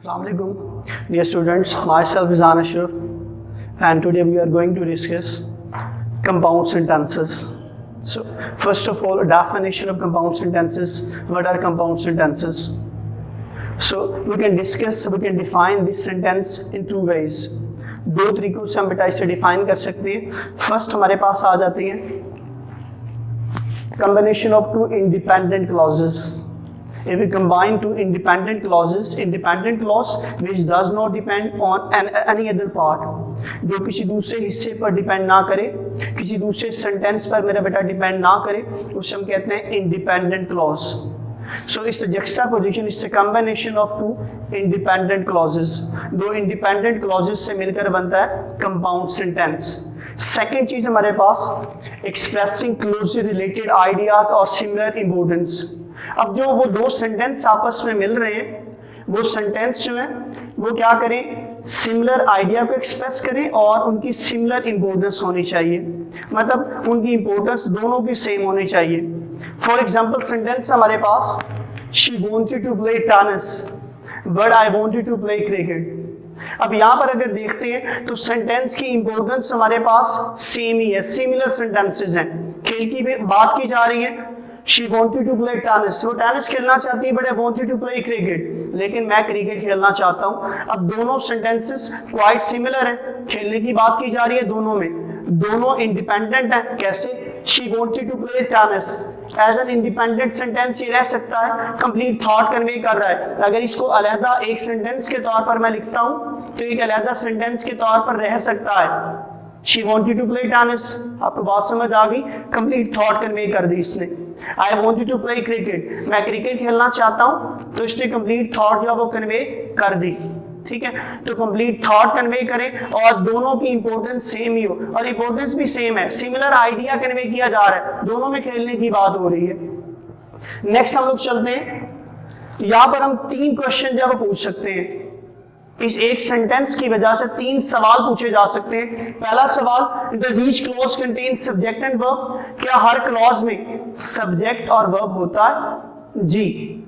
Assalamualaikum, dear students. Myself is Anashur, and today we are going to discuss compound sentences. So, first of all, a definition of compound sentences. What are compound sentences? So, we can define this sentence in two ways. दो तरीकों से हम बेटा इसे define कर सकते हैं. First हमारे पास आ जाती है combination of two independent clauses. If we combine two independent clause which does not depend on any other part, जो किसी दूसरे हिस्से पर डिपेंड ना करे, किसी दूसरे सेंटेंस पर मेरा बेटा डिपेंड ना करे, उसे हम कहते हैं independent clause. So it's a juxtaposition, it's a combination of two independent clauses. दो independent clauses से मिलकर बनता है compound sentence. सेकेंड चीज हमारे पास expressing closely related ideas और similar importance. अब जो वो दो सेंटेंस आपस में मिल रहे हैं, वो सेंटेंस जो है वो क्या करें, सिमिलर आइडिया को एक्सप्रेस करें और उनकी सिमिलर इंपॉर्टेंस होनी चाहिए, मतलब उनकी इंपॉर्टेंस दोनों की सेम होनी चाहिए. फॉर एग्जांपल सेंटेंस हमारे पास she wanted to play tennis but I wanted to play cricket. अब यहाँ पर अगर देखते हैं तो सेंटेंस की इंपॉर्टेंस हमारे पास सेम ही है, सिमिलर सेंटेंसेस हैं. खेल की बात की जा रही है, she wanted to play tennis, वो टेनिस खेलना चाहती है, but I wanted to play cricket, लेकिन मैं क्रिकेट खेलना चाहता हूँ. अब दोनों सेंटेंसेस क्वाइट सिमिलर हैं, खेलने की बात की जा रही है दोनों में, दोनों इंडिपेंडेंट हैं. कैसे? She wanted to play tennis as an independent sentence ये रह सकता है, कंप्लीट थॉट कन्वे कर रहा है. अगर इसको अलहदा एक सेंटेंस के तौर पर मैं लिखता हूँ तो एक अलहदा सेंटेंस के तौर पर रह सकता है. She wanted to play tennis, आपको बात समझ आ गई, कंप्लीट थॉट कन्वे कर दी इसने. I wanted to play cricket, मैं क्रिकेट खेलना चाहता हूँ, तो इसने कंप्लीट थॉट जो वो कन्वे कर दी. ठीक है, तो कंप्लीट थॉट कन्वे करें और दोनों की इंपॉर्टेंस सेम ही हो, और इंपॉर्टेंस भी सेम है, सिमिलर आइडिया कन्वे किया जा रहा है, दोनों में खेलने की बात हो रही है. नेक्स्ट हम लोग चलते हैं, यहाँ पर हम तीन क्वेश्चन जो पूछ सकते हैं. इस एक सेंटेंस की वजह से तीन सवाल पूछे जा सकते हैं. पहला सवाल, does each clause contain subject and verb, क्या हर क्लॉज में सब्जेक्ट और वर्ब होता है? जी.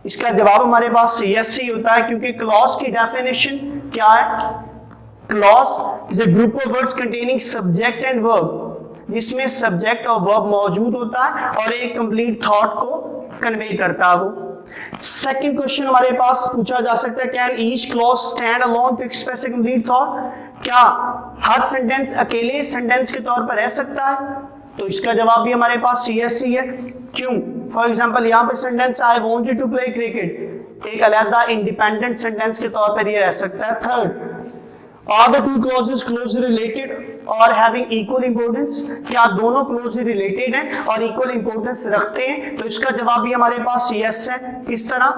इसका जवाब हमारे पास यस ही होता है, क्योंकि क्लॉज की डेफिनेशन क्या है? Clause is a group of words containing subject and verb, जिसमें सब्जेक्ट और वर्ब मौजूद होता है और एक कंप्लीट थॉट को कन्वे करता है वो. सेकंड क्वेश्चन हमारे पास पूछा जा सकता है, can each clause stand alone to express a complete thought, क्या हर सेंटेंस अकेले सेंटेंस के तौर पर रह सकता है? तो इसका जवाब भी हमारे पास यस ही है. क्यों? फॉर एग्जांपल यहाँ पे sentence I wanted to play cricket, एक अलग इंडिपेंडेंट सेंटेंस के तौर पर ये रह सकता है. Third, are the two clauses closely related और हैविंग इक्वल इंपॉर्टेंस, क्या दोनों क्लोजली रिलेटेड हैं और इक्वल इंपॉर्टेंस रखते हैं? तो इसका जवाब भी हमारे पास यस है. किस तरह?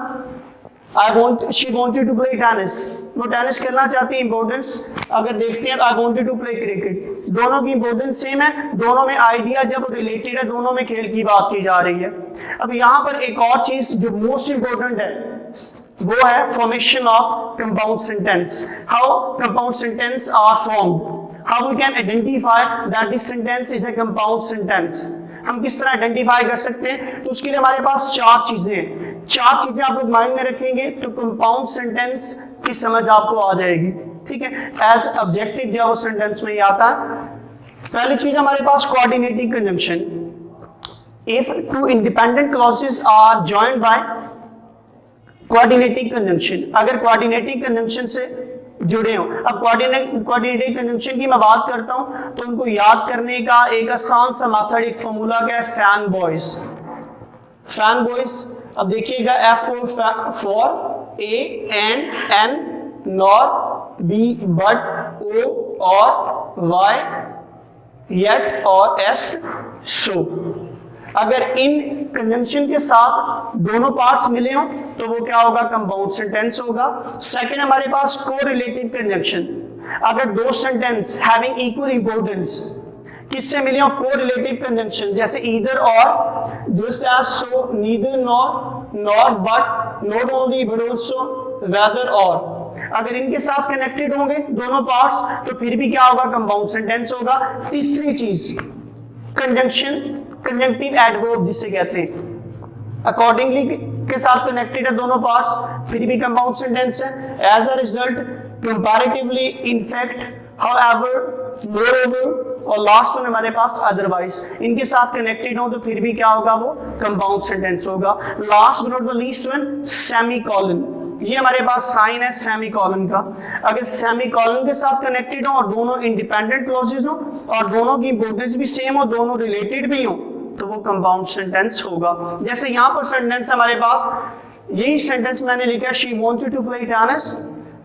She wanted to play tennis, वो टेनिस खेलना चाहती है, इंपॉर्टेंस अगर देखते हैं तो I wanted to play cricket, दोनों की इंपॉर्टेंस सेम है, दोनों में आइडिया जब रिलेटेड है, दोनों में खेल की बात की जा रही है. अब यहाँ पर एक और चीज जो मोस्ट इंपॉर्टेंट है वो है formation of compound sentence. How compound sentence are formed, how we can identify that this sentence is a compound sentence. हम किस तरह आइडेंटिफाई कर सकते हैं? तो उसके लिए हमारे पास चार चीजें आप लोग माइंड में रखेंगे तो कंपाउंड सेंटेंस की समझ आपको आ जाएगी. ठीक है, एज ऑब्जेक्टिव जो सेंटेंस में ही आता है. पहली चीज हमारे पास coordinating conjunction. If two independent clauses are joined by coordinating conjunction, अगर कोऑर्डिनेटिंग कंजंक्शन से जुड़े हो. अब कोऑर्डिनेटिंग कंजंक्शन की मैं बात करता हूं तो उनको याद करने का एक आसान सा मेथड, एक फॉर्मूला क्या है? Fan boys. फैन बॉयज, अब देखिएगा, F for A, N, nor, B but, O और Y येट और S सो. अगर इन कंजंक्शन के साथ दोनों पार्ट्स मिले हो तो वो क्या होगा? कंपाउंड सेंटेंस होगा. सेकंड हमारे पास कोरिलेटिव कंजंक्शन. अगर दो सेंटेंस हैविंग इक्वल इंपॉर्टेंस किससे मिले हो? कोरिलेटिव कंजंक्शन, जैसे ईदर और, just as, so, neither nor, not but, not only but also, whether और. अगर इनके साथ कनेक्टेड होंगे दोनों पार्ट्स तो फिर भी क्या होगा? कंपाउंड सेंटेंस होगा. तीसरी चीज कंजंक्शन, कंजंक्टिव एडवर्ब जिसे कहते हैं. अकॉर्डिंगली के साथ कनेक्टेड है दोनों पार्ट्स, फिर भी कंपाउंड सेंटेंस है। As a result, comparatively, in fact, however, moreover, और लास्ट में हमारे पास अदरवाइज, इनके साथ कनेक्टेड हो तो फिर भी क्या होगा, वो कंपाउंड सेंटेंस होगा। Last but not the least one, semicolon, ये हमारे पास साइन है सेमीकोलन का। अगर सेमीकोलन के साथ कनेक्टेड हो और दोनों इंडिपेंडेंट क्लॉजेस हो और दोनों की इंपॉर्टेंस भी सेम हो, दोनों रिलेटेड भी हो, तो वो कंपाउंड सेंटेंस होगा। जैसे यहाँ पर सेंटेंस हमारे पास, यही सेंटेंस मैंने लिखा, she wanted to play tennis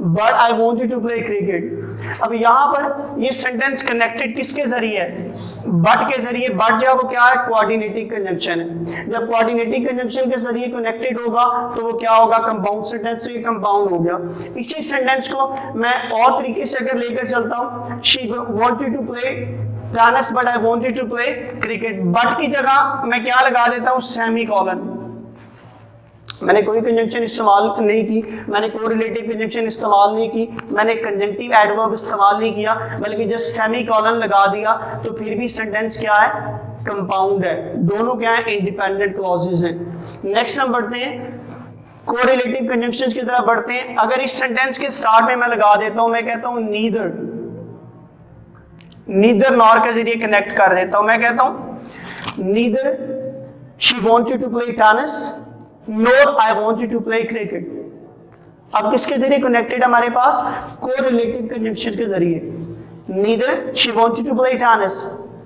but I wanted to play cricket. अब यहाँ पर ये सेंटेंस कनेक्टेड किसके जरिए है, बट के जरिए। बट जो है वो क्या है, कोऑर्डिनेटिव कंजंक्शन है। जब कोऑर्डिनेटिव कंजंक्शन के जरिए कनेक्टेड होगा तो वो क्या होगा, कंपाउंड सेंटेंस। तो ये कंपाउंड हो गया। इसी सेंटेंस को मैं और तरीके से अगर लेकर चलता हूँ, she wanted to play tennis but I wanted to play cricket, but की जगह मैं क्या लगा देता हूँ, सेमीकोलन। मैंने कोई कंजंक्शन इस्तेमाल नहीं की, मैंने कोरिलेटिव कंजंक्शन इस्तेमाल नहीं की, मैंने कंजंक्टिव एडवर्ब इस्तेमाल नहीं किया, बल्कि जस्ट सेमीकोलन लगा दिया, तो फिर भी सेंटेंस क्या है, कंपाउंड है। दोनों क्या है, इंडिपेंडेंट क्लॉजेस हैं। नेक्स्ट हम बढ़ते हैं, कोरिलेटिव कंजंक्शंस की तरफ बढ़ते हैं। अगर इस सेंटेंस के स्टार्ट में मैं लगा देता हूं, मैं कहता हूं नीदर, नीदर नॉर के जरिए कनेक्ट कर देता हूं। मैं कहता हूं neither she wanted to play tennis nor I wanted to play cricket. अब किसके जरिए कनेक्टेड हमारे पास, कोरिलेटिव कंजंक्शन के जरिए। Neither she wanted to play tennis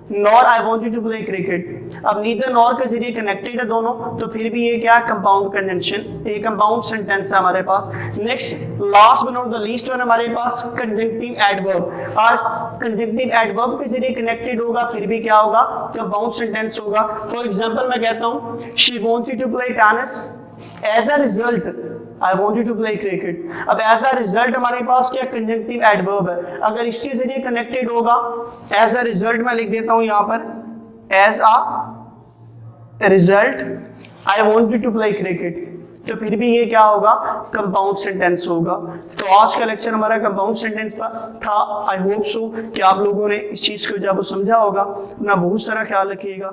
nor I wanted to play cricket. अब नीदर नॉर के जरिए कनेक्टेड है दोनों, तो फिर भी ये क्या, कंपाउंड कंजंक्शन, ये कंपाउंड सेंटेंस है हमारे पास। Next, last but not the least one, हमारे पास कंजंक्टिव एडवर्ब। और कंजंक्टिव एडवर्ब के जरिए कनेक्टेड होगा, फिर भी क्या होगा, कंपाउंड सेंटेंस होगा। फॉर एग्जांपल मैं कहता हूं she wanted to play tennis, as a result I wanted to play cricket. अब एज अ रिजल्ट हमारे पास क्या, कंजंक्टिव एडवर्ब है। अगर इसके जरिए कनेक्टेड होगा, एज अ रिजल्ट मैं लिख देता हूं यहां पर, as a result I wanted to play cricket, तो फिर भी ये क्या होगा, कंपाउंड सेंटेंस होगा। तो आज का लेक्चर हमारा कंपाउंड सेंटेंस पर था। आई होप सो कि आप लोगों ने इस चीज को जब समझा होगा। अपना बहुत सारा ख्याल रखिएगा।